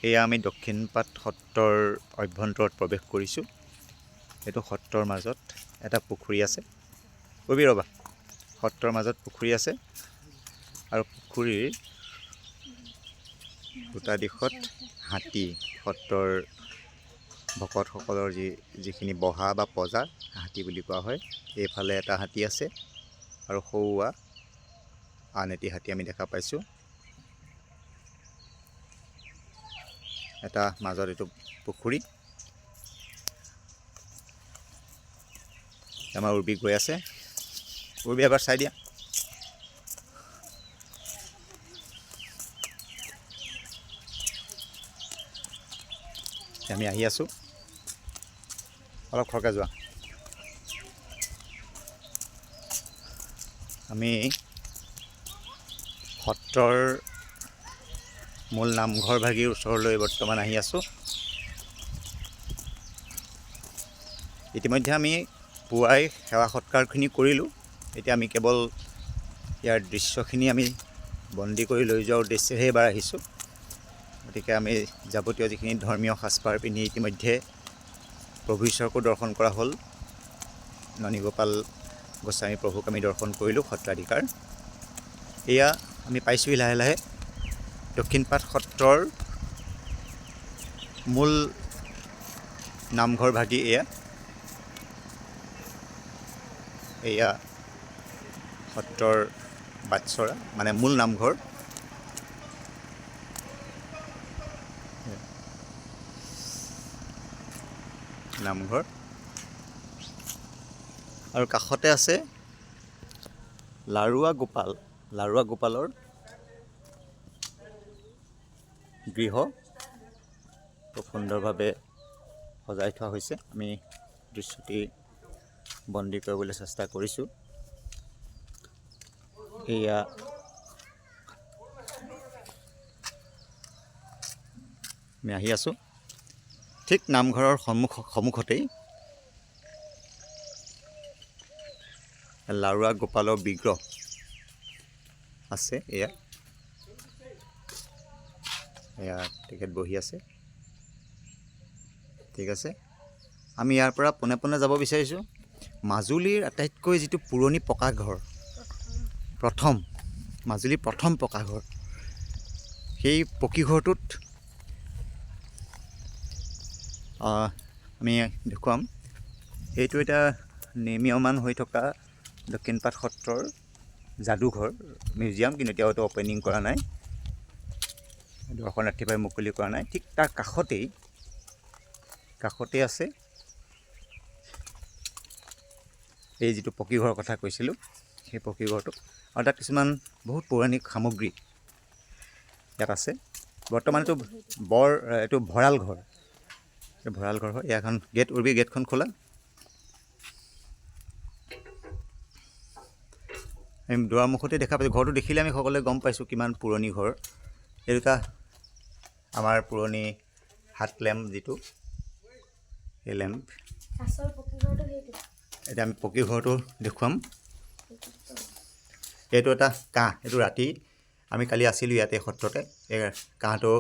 এয়া আমি দক্ষিণপাট সত্ৰৰ অভ্যন্তৰত প্ৰৱেশ কৰিছোঁ। এইটো সত্ৰৰ মাজত এটা পুখুৰী আছে। ৰ'বা, সত্ৰৰ মাজত পুখুৰী আছে আৰু পুখুৰীৰ দুটা দিশত হাতী, সত্ৰৰ ভকতসকলৰ যিখিনি বহা বা পজা হাতী বুলি কোৱা হয়। এইফালে এটা হাতী আছে আৰু সৌৱা আন এটি হাতী আমি দেখা পাইছোঁ। এটা মাজত এইটো পুখুৰী। আমাৰ উৰ্বি গৈ আছে। উৰ্বি এবাৰ চাই দিয়া। আমি আহি আছোঁ, অলপ খৰকৈ যোৱা। আমি সত্ৰৰ মূল নামঘৰ ভাগিৰ ওচৰলৈ বৰ্তমান আহি আছোঁ। ইতিমধ্যে আমি পুৱাই সেৱা সৎকাৰখিনি কৰিলোঁ। এতিয়া আমি কেৱল ইয়াৰ দৃশ্যখিনি আমি বন্দী কৰি লৈ যোৱাৰ উদ্দেশ্যেহে এবাৰ আহিছোঁ। গতিকে আমি যাৱতীয় যিখিনি ধৰ্মীয় সাজপাৰ পিন্ধি ইতিমধ্যে প্ৰভু ঈশ্বৰকো দৰ্শন কৰা হ'ল। ননীগোপাল গোস্বামী প্ৰভুক আমি দৰ্শন কৰিলোঁ, সত্ৰাধিকাৰ। এয়া আমি পাইছোঁহি লাহে লাহে দক্ষিণপাট সত্ৰৰ মূল নামঘৰ ভাগি। এয়া সত্ৰৰ বাটচৰা, মানে মূল নামঘৰ। আৰু কাষতে আছে লাৰুৱা গোপালৰ গৃহ। খুব সুন্দৰভাৱে সজাই থোৱা হৈছে। আমি দৃশ্যটি বন্দী কৰিবলৈ চেষ্টা কৰিছোঁ। এয়া আমি আহি আছোঁ। ঠিক নামঘৰৰ সন্মুখতেই লাৰুৱা গোপালৰ বিগ্ৰহ আছে। এয়া তেখেত বহি আছে। ঠিক আছে, আমি ইয়াৰ পৰা পোনে পোনে যাব বিচাৰিছোঁ মাজুলীৰ আটাইতকৈ যিটো পুৰণি পকাঘৰ, মাজুলীৰ প্ৰথম পকাঘৰ, সেই পকীঘৰটোত আমি দেখুৱাম। এইটো এটা নিৰ্মীয়মান হৈ থকা দক্ষিণপাট সত্ৰৰ যাদুঘৰ, মিউজিয়াম, কিন্তু এতিয়াও এইটো অপেনিং কৰা নাই, দৰ্শনাৰ্থীৰ মুকলি কৰা নাই। ঠিক তাৰ কাষতেই আছে এই যিটো পকীঘৰৰ কথা কৈছিলোঁ, সেই পকীঘৰটো। আৰু তাত কিছুমান বহুত পৌৰাণিক সামগ্ৰী ইয়াত আছে। বৰ্তমান এইটো ভঁৰাল ঘৰ হয়। ইয়াখন গেট, উৰ্বি গেটখন খোলা। আমি দুৱাৰ মুখতে দেখা পাইছোঁ। ঘৰটো দেখিলে আমি সকলোৱে গম পাইছোঁ কিমান পুৰণি ঘৰ। এই দুটা আমাৰ পুৰণি হাত লেম্প, যিটো এই লেম্প। এতিয়া আমি পকীঘৰটো দেখুৱাম। এইটো এটা কাঁহ। এইটো ৰাতি আমি কালি আছিলোঁ ইয়াতে সত্ৰতে। এই কাঁহটো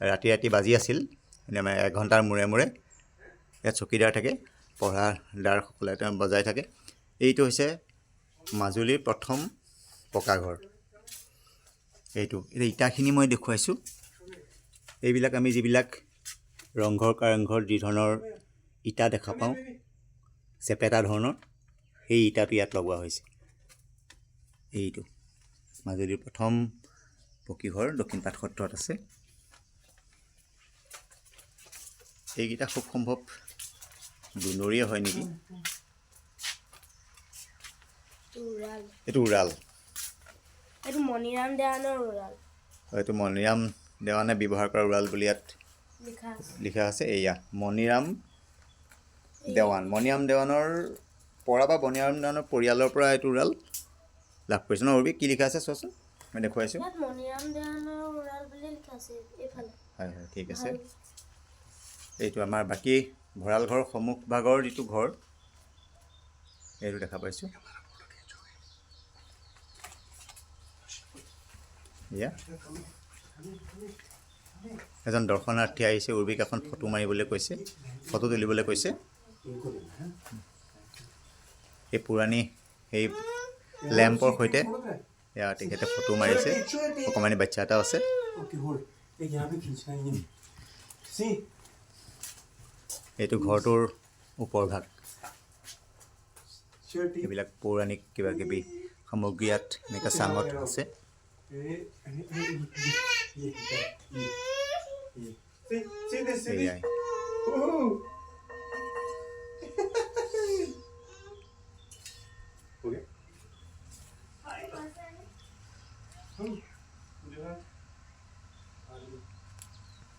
ৰাতি বাজি আছিল, মানে 1 ঘণ্টাৰ মূৰে মূৰে। ইয়াত চকীদাৰ থাকে, পঢ়াদাৰসকলে তেওঁ বজাই থাকে। এইটো হৈছে মাজুলীৰ প্ৰথম পকাঘৰ। এইটো ইটাখিনি মই দেখুৱাইছোঁ। এইবিলাক আমি যিবিলাক ৰংঘৰ কাৰেংঘৰ যি ধৰণৰ ইটা দেখা পাওঁ, চেপেটা ধৰণৰ, সেই ইটাটো ইয়াত লগোৱা হৈছে। এইটো মাজুলীৰ প্ৰথম পকীঘৰ দক্ষিণপাট সত্ৰত আছে। এইকেইটা খুব সম্ভৱ দুনৰীয়া হয় নেকি। এইটো উৰাল। এইটো মণিৰাম দেৱানে ব্যৱহাৰ কৰা উৰাল বুলি ইয়াত লিখা আছে। এয়া মণিৰাম দেৱানৰ পৰা বা মণিৰাম দেৱানৰ পৰিয়ালৰ পৰা এইটো উৰাল লাভ কৰিছে ন। উৰ্বি কি লিখা আছে চোৱাচোন, মই দেখুৱাইছোঁ। হয়, ঠিক আছে। এইটো আমাৰ বাকী ভঁৰাল ঘৰৰ সন্মুখ ভাগৰ যিটো ঘৰ, এইটো দেখা পাইছোঁ। এয়া এজন দৰ্শনাৰ্থী আহিছে উৰ্বিক এখন ফটো মাৰিবলৈ কৈছে ফটো তুলিবলৈ কৈছে এই পুৰণি এই লেম্পৰ সৈতে এয়া তেখেতে ফটো মাৰিছে অকণমানি বাচ্চা এটা আছে এইটো ঘৰটোৰ ওপৰভাগ এইবিলাক পৌৰাণিক কিবা কিবি সামগ্ৰী ইয়াত এনেকৈ চাঙত আছে এয়াই